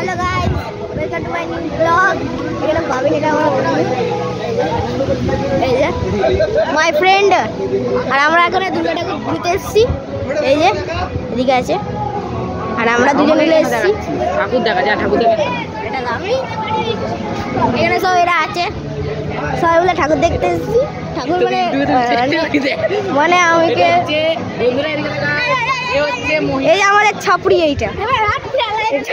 Hello guys, welcome to my new blog. এখানে ভাবি এটা আমরা এই যে মাই ফ্রেন্ড আর আমরা এখানে দুর্গাটাকে ঘুরতে এসেছি। এই যে এদিকে আছে আর আমরা দুজন মিলে এসেছি ঠাকুর দেখা যায়। ঠাকুর দেখা এটা আমি এখানে সব এরা আছে, সবাই বলে ঠাকুর দেখতে এসেছি। ঠাকুর মানে আমাকে এই আমাদের ছাপড়ি, এইটা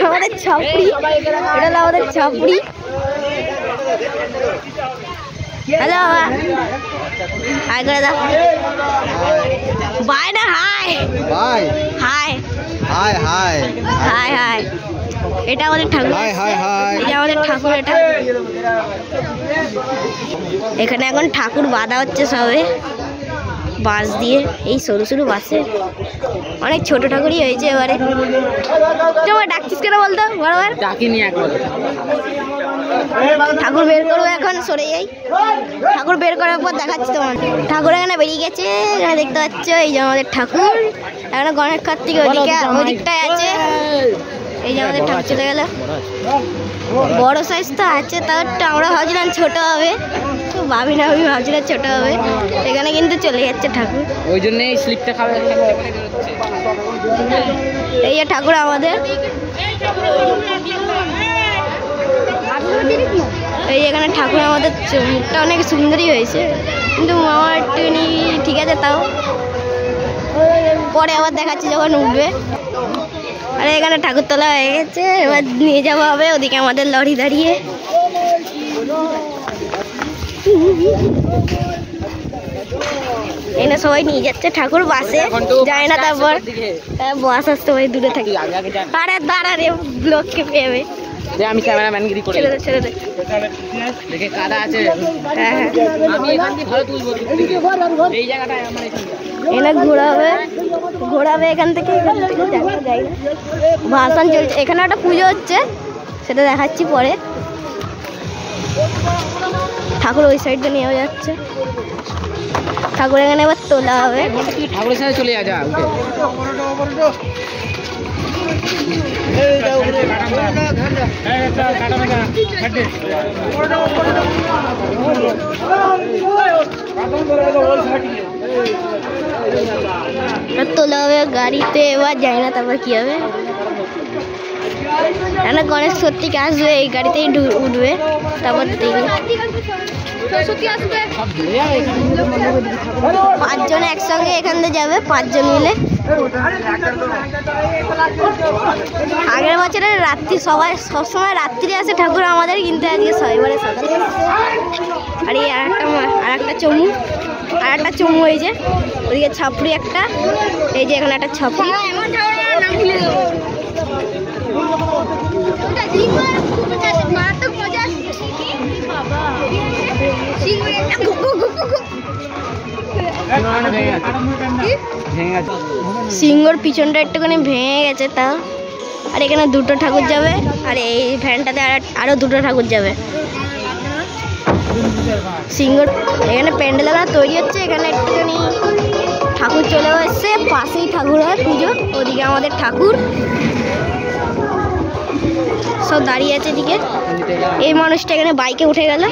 আমাদের ছাপড়ি, এটা হলো আমাদের ছাপড়ি। হ্যালো হাই করে দাও, বাই না high high high high high high high. এটা আমাদের ঠাকুর, হাই হাই হাই। এটা আমাদের ঠাকুর। এটা এখানে এখন ঠাকুর বাঁধা হচ্ছে সবে বাঁশ দিয়ে, এই সরু সরু বাঁশে। অনেক ছোট ঠাকুরই হয়েছে এবারে। তোমার ডাকছিস কেন বলতো? বরাবর ডাকিনি একবার। ঠাকুর বের করবো এখন, সরে যাই। ঠাকুর বের করার পর দেখাচ্ছি তোমার। ঠাকুর এখানে বেরিয়ে গেছে, এখানে দেখতে পাচ্ছ। এই যে আমাদের ঠাকুর। এখানে গণেশ কার্তিক ওদিকটায় আছে। এই যে আমাদের ঠাকুর চলে গেল। বড় সাইজ তো আছে, তাও আমরা ভাবছিলাম ছোট হবে, ভাবি না, আমি ভাবছিলাম ছোট হবে। এখানে কিন্তু চলে যাচ্ছে ঠাকুর, ওই জন্যই স্লিপটা খাবে। এই যে ঠাকুর আমাদের। এই এখানে ঠাকুর আমাদের মুখটা অনেক সুন্দরই হয়েছে, কিন্তু মামা একটুখানি ঠিক আছে, তাও পরে আবার দেখাচ্ছি যখন উঠবে। আর এখানে ঠাকুর তোলা হয়ে গেছে, এবার নিয়ে যাওয়া হবে। ওদিকে আমাদের লরি দাঁড়িয়ে। এখানে সবাই নিয়ে যাচ্ছে ঠাকুর, বাসে যায় না। তারপর বাস আসতে হয়, দূরে থাকি। আরে দাঁড়া রে, লোককে পেয়ে আমি ক্যামেরাম্যানগিরি করে ছেড়ে দে। দেখে কাদা আছে। হ্যাঁ হ্যাঁ, আমি এখান থেকে ভালো তুলবো। এই জায়গাটায় আমার এখানে ঘোরাবে এখান থেকে যাই না। ভাসান চলছে, এখানে একটা পুজো হচ্ছে, সেটা দেখাচ্ছি পরে। ঠাকুর ওই সাইডে নিয়ে যাচ্ছে। ঠাকুর এখানে এবার তোলা হবে। ঠাকুরের সাথে চলে যা। তোলা হবে গাড়িতে, এবার যাই না তারপর কি হবে। গণেশ সত্যি আসবে, এই গাড়িতেই উঠবে, তারপর পাঁচজন একসঙ্গে এখান থেকে যাবে, পাঁচজন মিলে। আগের বছরে রাত্রি সবসময় রাত্রি আসে ঠাকুর আমাদের, কিন্তু আজকে সবাই সকালে। আর এই আর একটা চমু হয়েছে, ওদিকে ছাপড়ি একটা। এই যে এখানে একটা ছাপড়ি। সিংহর পিছনটা একটুখানি ভেঙে গেছে তা। আর এখানে দুটো ঠাকুর যাবে, আর এই ভ্যানটাতে আরো দুটো ঠাকুর যাবে। সিংহর এখানে প্যান্ডেল তৈরি হচ্ছে, এখানে একটুখানি ঠাকুর চলে এসছে, পাশেই ঠাকুর হয় পুজো। ওদিকে আমাদের ঠাকুর সব দাঁড়িয়ে আছে। এদিকে এই মানুষটা এখানে বাইকে উঠে গেল।